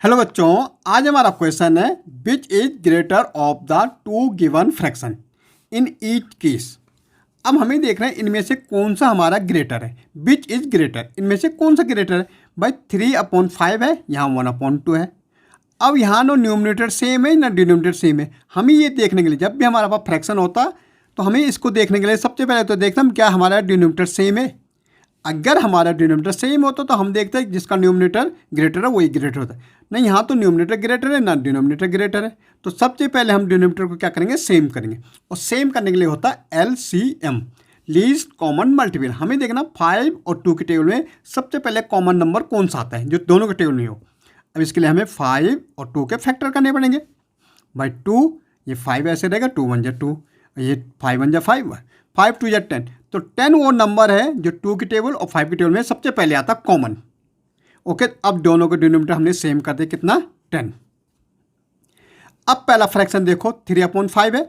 Hello बच्चों, आज हमारा क्वेश्चन है which is greater of the two given fraction in each case. अब हमें देखना है इनमें से कौन सा हमारा ग्रेटर है। विच इज ग्रेटर, इनमें से कौन सा ग्रेटर है। भाई 3/5 है, यहाँ 1/2 है। अब यहाँ ना न्यूमरेटर सेम है ना डिनोमिनेटर सेम है। हमें ये देखने के लिए जब भी हमारे पास फ्रैक्शन होता तो हमें इसको देखने के लिए सबसे पहले तो देखना हम क्या हमारा डिनोमिनेटर सेम है। अगर हमारा डिनोमिनेटर सेम होता तो हम देखते हैं जिसका न्यूमरेटर ग्रेटर है वही ग्रेटर होता है। नहीं, यहाँ तो न्यूमरेटर ग्रेटर है ना डिनोमिनेटर ग्रेटर है, तो सबसे पहले हम डिनोमिनेटर को क्या करेंगे, सेम करेंगे। और सेम करने के लिए होता है LCM, लीस्ट कॉमन मल्टीपल। हमें देखना 5 और 2 के टेबल में सबसे पहले कॉमन नंबर कौन सा आता है जो दोनों के टेबल में हो। अब इसके लिए हमें 5 और 2 के फैक्टर करने पड़ेंगे। भाई 2, ये 5 ऐसे रहेगा, 2 1 जा 2, ये 5 1 जा 5, 5 2 जा 10। तो 10 वो नंबर है जो 2 की टेबल और 5 की टेबल में सबसे पहले आता कॉमन। ओके, अब दोनों के डिनोमिनेटर हमने सेम कर दिया, कितना 10। अब पहला फ्रैक्शन देखो 3/5 है,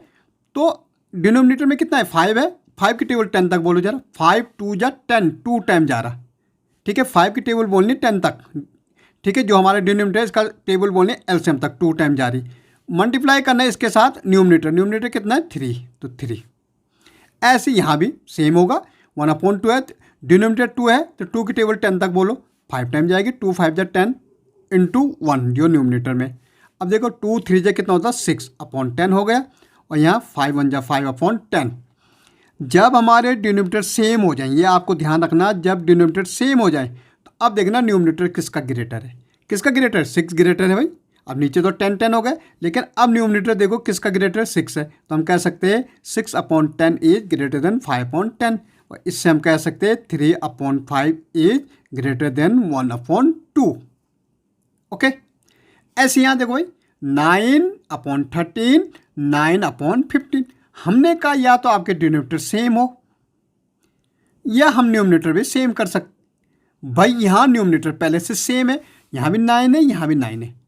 तो डिनोमिनेटर में कितना है 5 है। 5 की टेबल 10 तक बोलो जरा, 5 2 जा 10, 2 टाइम जा रहा। ठीक है, 5 की टेबल बोलनी 10 तक। ठीक है, जो हमारा डिनोमिनेटर है इसका टेबल बोलनी LCM तक 2 टाइम जा रही। मल्टीप्लाई करना है इसके साथ न्यूमरेटर, न्यूमरेटर कितना है 3, तो 3। ऐसे यहाँ भी सेम होगा, 1/2 है, डिनोमिनेटर 2 है तो 2 की टेबल 10 तक बोलो, 5 टाइम जाएगी, 2 5 जा 10 इंटू 1 जो न्यूमरेटर में। अब देखो 2 3 जा कितना होता है 6/10 हो गया, और यहाँ 5 1 जा 5/10। जब हमारे डिनोमिनेटर सेम हो जाए, ये आपको ध्यान रखना, जब डिनोमिनेटर सेम हो जाए तो अब देखना न्यूमरेटर किसका ग्रेटर है। किसका ग्रेटर, 6 ग्रेटर है भाई। अब नीचे तो 10 10 हो गए, लेकिन अब न्यूमरेटर देखो किसका ग्रेटर 6 है, तो हम कह सकते हैं 6/10 इज ग्रेटर देन 5/10। और इससे हम कह सकते हैं 3/5 इज ग्रेटर देन 1/2। ओके, ऐसे यहाँ देखो भाई 9/13, 9/15। हमने कहा या तो आपके डिनोमिनेटर सेम हो या हम न्यूमरेटर भी सेम कर सकते। भाई यहाँ न्यूमरेटर पहले से सेम है, यहाँ भी 9 है, यहाँ भी 9 है।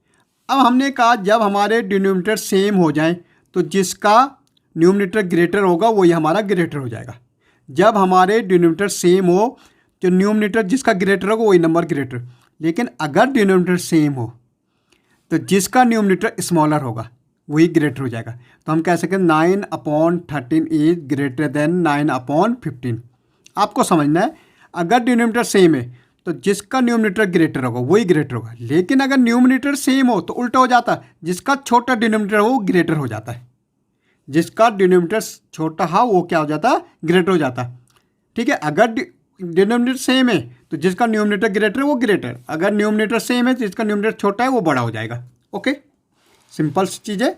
अब हमने कहा जब हमारे डिनोमिनेटर सेम हो जाए तो जिसका न्यूमरेटर ग्रेटर होगा वही हमारा ग्रेटर हो जाएगा। जब हमारे डिनोमिनेटर सेम हो तो न्यूमरेटर जिसका ग्रेटर होगा वही नंबर ग्रेटर। लेकिन अगर डिनोमिनेटर सेम हो तो जिसका न्यूमरेटर स्मॉलर होगा वही ग्रेटर हो जाएगा। तो हम कह सकते हैं 9/13 इज ग्रेटर देन 9/15। आपको समझना है, अगर डिनोमिनेटर सेम है तो जिसका न्यूमरेटर ग्रेटर होगा वही ग्रेटर होगा। लेकिन अगर न्यूमरेटर सेम हो तो उल्टा हो जाता है, जिसका छोटा डिनोमिनेटर हो वो ग्रेटर हो जाता है। जिसका डिनोमिनेटर छोटा हो वो क्या हो जाता है, ग्रेटर हो जाता है। ठीक है, अगर डिनोमिनेटर सेम है तो जिसका न्यूमरेटर ग्रेटर है वो ग्रेटर, अगर न्यूमरेटर सेम है तो जिसका न्यूमरेटर छोटा है वो बड़ा हो जाएगा। ओके, सिंपल सी चीज़ है।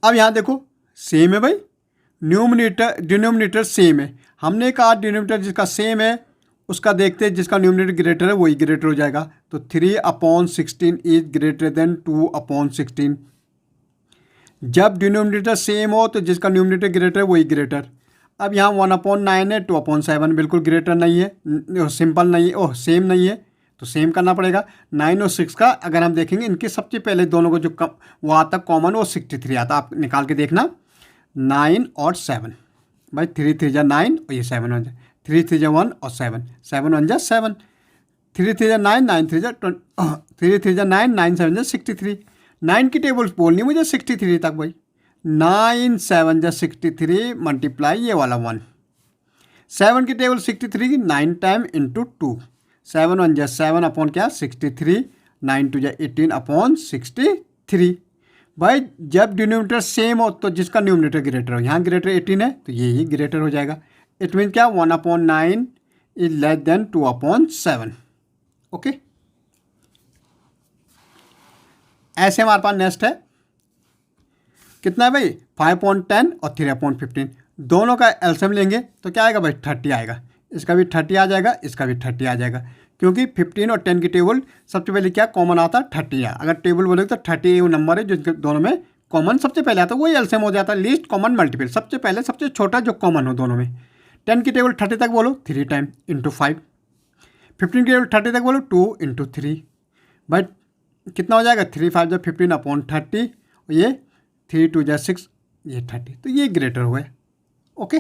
अब यहाँ देखो सेम है भाई, न्यूमरेटर डिनोमिनेटर सेम है। हमने कहा डिनोमिनेटर जिसका सेम है उसका देखते हैं जिसका न्यूमरेटर ग्रेटर है वही ग्रेटर हो जाएगा। तो 3/16 इज ग्रेटर देन 2/16। जब डिनोमिनेटर सेम हो तो जिसका न्यूमरेटर ग्रेटर है वही ग्रेटर। अब यहाँ 1/9 है, 2/7 बिल्कुल ग्रेटर नहीं है, सिंपल नहीं है, ओह सेम नहीं है, तो सेम करना पड़ेगा। 9 और 6 का अगर हम देखेंगे इनके सबसे पहले दोनों को जो वो आता कॉमन वो 63 आता। आप निकाल के देखना 9 और 7। भाई 3 3 जा 9 और ये 7 1 जा 3 3 जा 1 और 7 7 1 जा 7, 3 3 जा 9, 9 3 जा 3 3 जा 9, 9 7 जा 63। 9 की टेबल बोलनी मुझे 63 तक भाई। 9 7 जा 63 मल्टीप्लाई ये वाला 1। 7 की टेबल 63 9 टाइम इंटू 2, 7 1 जा 7 क्या 63, 9 2 जा 18/63। भाई जब डिनोमिनेटर सेम हो तो जिसका न्यूमरेटर ग्रेटर हो, यहाँ ग्रेटर 18 है तो ये ही ग्रेटर हो जाएगा। इट मीन क्या 1/9 इज लेस देन 2/7। ओके, ऐसे हमारे पास नेक्स्ट है कितना है भाई 5/10 और 3/15। दोनों का एलसीएम लेंगे तो क्या आएगा भाई 30 आएगा। इसका भी 30 आ जाएगा, इसका भी 30 आ जाएगा, क्योंकि 15 और 10 की टेबल सबसे पहले क्या कॉमन आता है 30 है। अगर टेबल बोलेगे तो 30 वो नंबर है जो दोनों में कॉमन सबसे पहले आता है, वही एलसीएम हो जाता है। लीस्ट कॉमन मल्टीपल सबसे पहले सबसे छोटा जो कॉमन हो दोनों में। 10 की टेबल 30 तक बोलो 3 टाइम इंटू 5, 15 की टेबल 30 तक बोलो 2 इंटू 3। भाई कितना हो जाएगा 3 5 जा 15/30, ये 3 2 जा 6, ये 30, तो ये ग्रेटर हुआ है। ओके।